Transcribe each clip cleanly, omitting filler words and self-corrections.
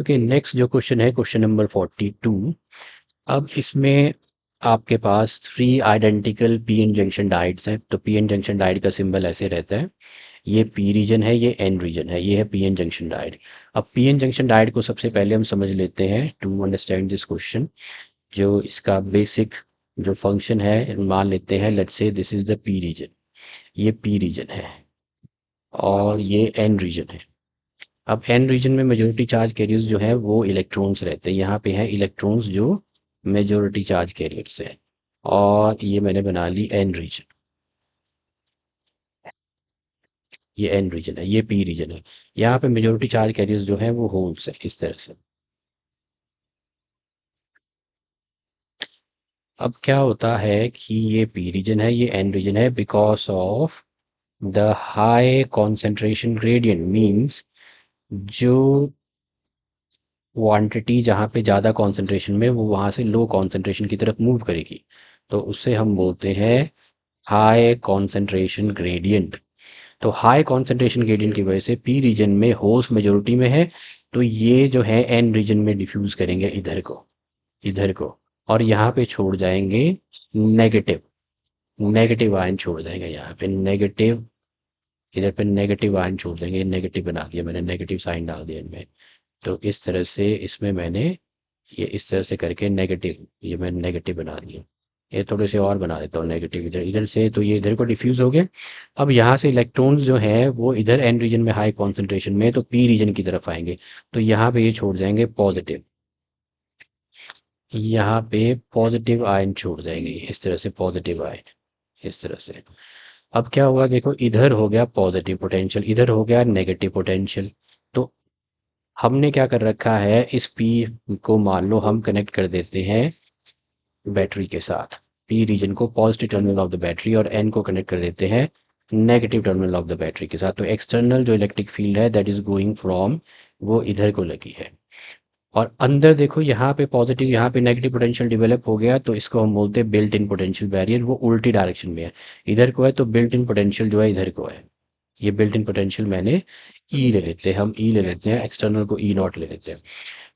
Okay, next जो question है question number 42। अब इसमें आपके पास 3 आइडेंटिकल पी एन जंक्शन डाइड्स हैं। तो पी एन जंक्शन डाइड का सिंबल ऐसे रहता है, ये पी रीजन है, ये एन रीजन है, ये है पी एन जंक्शन डाइड। अब पी एन जंक्शन डाइड को सबसे पहले हम समझ लेते हैं टू अंडरस्टैंड दिस क्वेश्चन। जो इसका बेसिक जो फंक्शन है, मान लेते हैं let's say this is the P region, ये पी रीजन है और ये एन रीजन है। अब एन रीजन में मेजोरिटी चार्ज कैरियर्स जो है वो इलेक्ट्रॉन्स रहते हैं। यहाँ पे हैं इलेक्ट्रॉन्स जो मेजोरिटी चार्ज कैरियर्स है, और ये मैंने बना ली एन रीजन। ये एन रीजन है, ये पी रीजन है। यहाँ पे मेजोरिटी चार्ज कैरियर्स जो है वो होल्स है, इस तरह से। अब क्या होता है कि ये पी रीजन है, ये एन रीजन है, because of the high concentration gradient means जो क्वांटिटी जहाँ पे ज़्यादा कॉन्सेंट्रेशन में, वो वहाँ से लो कॉन्सेंट्रेशन की तरफ मूव करेगी। तो उससे हम बोलते हैं हाई कॉन्सेंट्रेशन ग्रेडियंट। तो हाई कॉन्सेंट्रेशन ग्रेडियंट की वजह से पी रीजन में होल्स मेजोरिटी में है, तो ये जो है एन रीजन में डिफ्यूज करेंगे इधर को, और यहाँ पे छोड़ जाएंगे नेगेटिव नेगेटिव आयन छोड़ देंगे यहाँ पे नेगेटिव। इधर पे नेगेटिव आयन छोड़ देंगे, नेगेटिव बना दिया मैंने, नेगेटिव साइन डाल दिया इनमें। तो इस तरह से इसमें मैंने ये इस तरह से करके नेगेटिव, ये मैंने नेगेटिव बना दिया। ये थोड़े से और बना देता हूँ नेगेटिव इधर इधर से, तो ये इधर को डिफ्यूज हो गए। अब यहाँ से इलेक्ट्रॉन्स जो हैं वो इधर एन रीजन में हाई कॉन्सेंट्रेशन में, तो पी रीजन की तरफ आएंगे। तो यहाँ पे ये छोड़ जाएंगे पॉजिटिव, यहाँ पे पॉजिटिव आयन छोड़ जाएंगे इस तरह से, पॉजिटिव आयन इस तरह से। अब क्या हुआ देखो, इधर हो गया पॉजिटिव पोटेंशियल, इधर हो गया नेगेटिव पोटेंशियल। तो हमने क्या कर रखा है, इस पी को मान लो हम कनेक्ट कर देते हैं बैटरी के साथ। पी रीजन को positive terminal of the battery और एन को कनेक्ट कर देते हैं negative terminal of the battery के साथ। तो एक्सटर्नल जो इलेक्ट्रिक फील्ड है दैट इज गोइंग फ्रॉम, वो इधर को लगी है। और अंदर देखो यहाँ पे पॉजिटिव, यहाँ पे नेगेटिव पोटेंशियल डेवलप हो गया, तो इसको हम बोलते हैं बिल्ट इन पोटेंशियल बैरियर। वो उल्टी डायरेक्शन में है, इधर को है, तो बिल्ट इन पोटेंशियल जो है इधर को है। ये बिल्ट इन पोटेंशियल मैंने ई ले लेते हैं, हम ई ले लेते हैं, एक्सटर्नल को ई नॉट ले लेते हैं।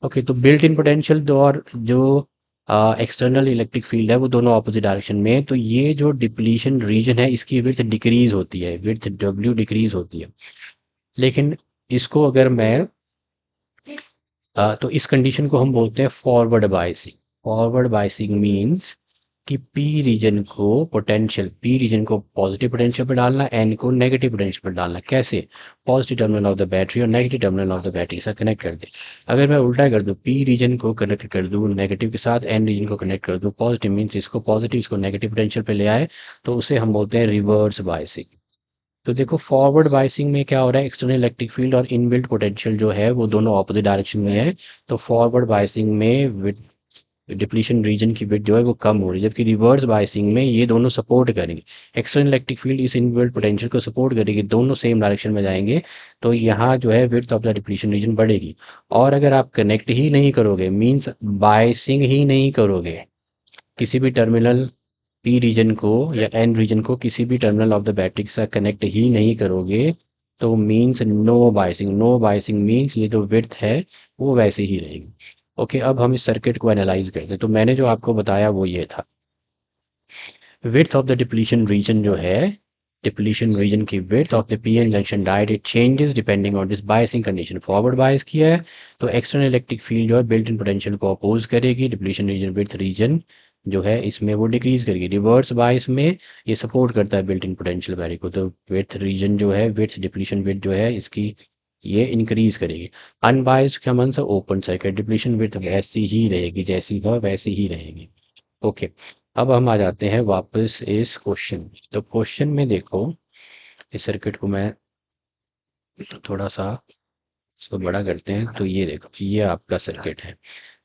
ओके, तो बिल्ट इन पोटेंशियल और जो एक्सटर्नल इलेक्ट्रिक फील्ड है वो दोनों ऑपोजिट डायरेक्शन में है। तो ये जो डिप्लीशन रीजन है इसकी विड्थ डिक्रीज होती है, विड्थ डब्ल्यू डिक्रीज होती है। लेकिन इसको अगर मैं तो इस कंडीशन को हम बोलते हैं forward biasing. Forward biasing means कि पी रीजन को पोटेंशियल, पी रीजन को पॉजिटिव पोटेंशियल पर डालना, एन को नेगेटिव पोटेंशियल पर डालना। कैसे? Positive terminal of the battery और negative terminal of the battery के साथ कनेक्ट कर दे। अगर मैं उल्टा कर दूं, पी रीजन को कनेक्ट कर दूं नेगेटिव के साथ, एन रीजन को कनेक्ट कर दूं पॉजिटिव, मीन्स इसको पॉजिटिव इसको नेगेटिव पोटेंशियल पे ले आए, तो उसे हम बोलते हैं रिवर्स बायसिंग। तो देखो फॉरवर्ड बायसिंग में क्या हो रहा है, एक्सटर्नल इलेक्ट्रिक फील्ड और इनबिल्ट पोटेंशियल जो है वो दोनों ऑपोजिट डायरेक्शन में है। तो फॉरवर्ड बायसिंग में डिप्लीशन रीजन की विड्थ जो है वो कम हो रही है, जबकि रिवर्स बायसिंग में ये दोनों सपोर्ट करेंगे। एक्सटर्नल इलेक्ट्रिक फील्ड इस इनबिल्ट पोटेंशियल को सपोर्ट करेगी, दोनों सेम डायरेक्शन में जाएंगे, तो यहाँ जो है width of the depletion region बढ़ेगी। और अगर आप कनेक्ट ही नहीं करोगे, मीन्स बायसिंग ही नहीं करोगे किसी भी टर्मिनल, पी रीजन को या एन रीजन को किसी भी टर्मिनल ऑफ द बैटरी के साथ कनेक्ट ही नहीं करोगे, तो means no biasing. No biasing means ये जो विड्थ है वो वैसे ही रहेगी। ओके, अब हम इस सर्किट को एनालाइज करते हैं। तो मैंने जो आपको बताया वो ये था, width of the depletion region जो है, डिप्लीशन रीजन की width of the PN junction diode it changes depending on this biasing condition. Forward bias किया है तो एक्सटर्नल इलेक्ट्रिक फील्ड जो है बिल्ट इन पोटेंशियल को अपोज करेगी, डिप्लीशन रीजन विड्थ रीजन जो है इसमें वो डिक्रीज करेगी। रिवर्स बायस में ये सपोर्ट करता है बिल्ट इन पोटेंशियल वैल्यू को, तो विड्थ रीजन जो है, विड्थ डिप्लीशन विड्थ जो है इसकी ये इंक्रीज करेगी। अनबायस्ड का मन से ओपन सर्किट, डिप्लीशन विड्थ वैसी ही रहेगी, जैसी है वैसी ही रहेगी। ओके, अब हम आ जाते हैं वापस इस क्वेश्चन में। तो क्वेश्चन में देखो, इस सर्किट को मैं थोड़ा सा इसको बड़ा करते हैं, तो ये देखो ये आपका सर्किट है।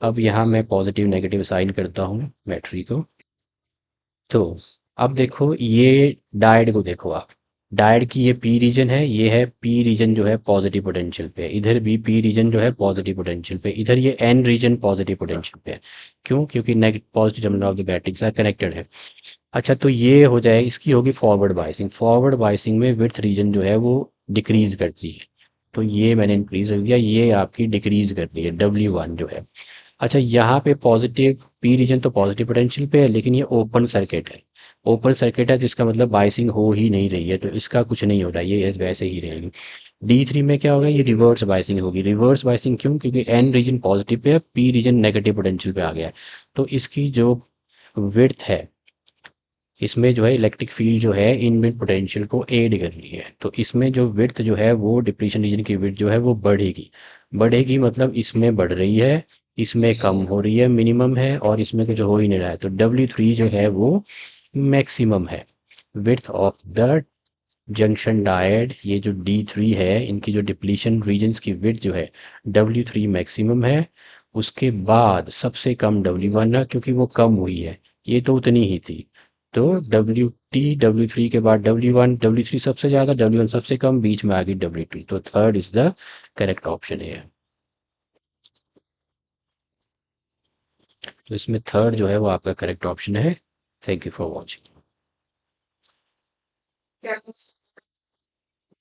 अब यहाँ मैं पॉजिटिव नेगेटिव साइन करता हूँ बैटरी को। तो अब देखो ये डायोड को देखो आप, डायोड की ये पी रीजन है, ये है पी रीजन जो है पॉजिटिव पोटेंशियल पे, इधर भी पी रीजन जो है पॉजिटिव पोटेंशियल पे, इधर ये एन रीजन पॉजिटिव पोटेंशियल पे है। क्यों? क्योंकि negative positive terminal of the battery के साथ कनेक्टेड है। अच्छा, तो ये हो जाए, इसकी होगी फॉरवर्ड बायसिंग। फॉरवर्ड बायसिंग में विड्थ रीजन जो है वो डिक्रीज करती है, तो ये मैंने इंक्रीज कर दिया, ये आपकी डिक्रीज कर दी है W1 जो है। अच्छा, यहाँ पे पॉजिटिव पी रीजन तो पॉजिटिव पोटेंशियल पे है, लेकिन ये ओपन सर्किट है। ओपन सर्किट है तो इसका मतलब बाइसिंग हो ही नहीं रही है, तो इसका कुछ नहीं हो रहा है, ये वैसे ही रहेगी। D3 में क्या होगा, ये रिवर्स बाइसिंग होगी। रिवर्स बाइसिंग क्यों? क्योंकि एन रीजन पॉजिटिव पे है, पी रीजन नेगेटिव पोटेंशियल पे आ गया है। तो इसकी जो विड्थ है, इसमें जो है इलेक्ट्रिक फील्ड जो है इनबिल्ट पोटेंशियल को ऐड कर रही है, तो इसमें जो विड्थ जो है वो डिप्लीशन रीजन की विड्थ जो है वो बढ़ेगी। बढ़ेगी मतलब इसमें बढ़ रही है, इसमें कम हो रही है, मिनिमम है, और इसमें कुछ हो ही नहीं रहा है, तो W3 जो है वो मैक्सिमम है। Width of the junction diode, ये जो D3 है, इनकी जो डिप्लीशन रीजन्स की विड्थ जो है W3 मैक्सिमम है। उसके बाद सबसे कम W1 है, क्योंकि वो कम हुई है, ये तो उतनी ही थी। तो W3 के बाद W3 सबसे ज़्यादा, W1 सबसे कम, बीच में आ गई W2, तो third is the correct option है। तो इसमें थर्ड जो है वो आपका करेक्ट ऑप्शन है। Thank you for watching.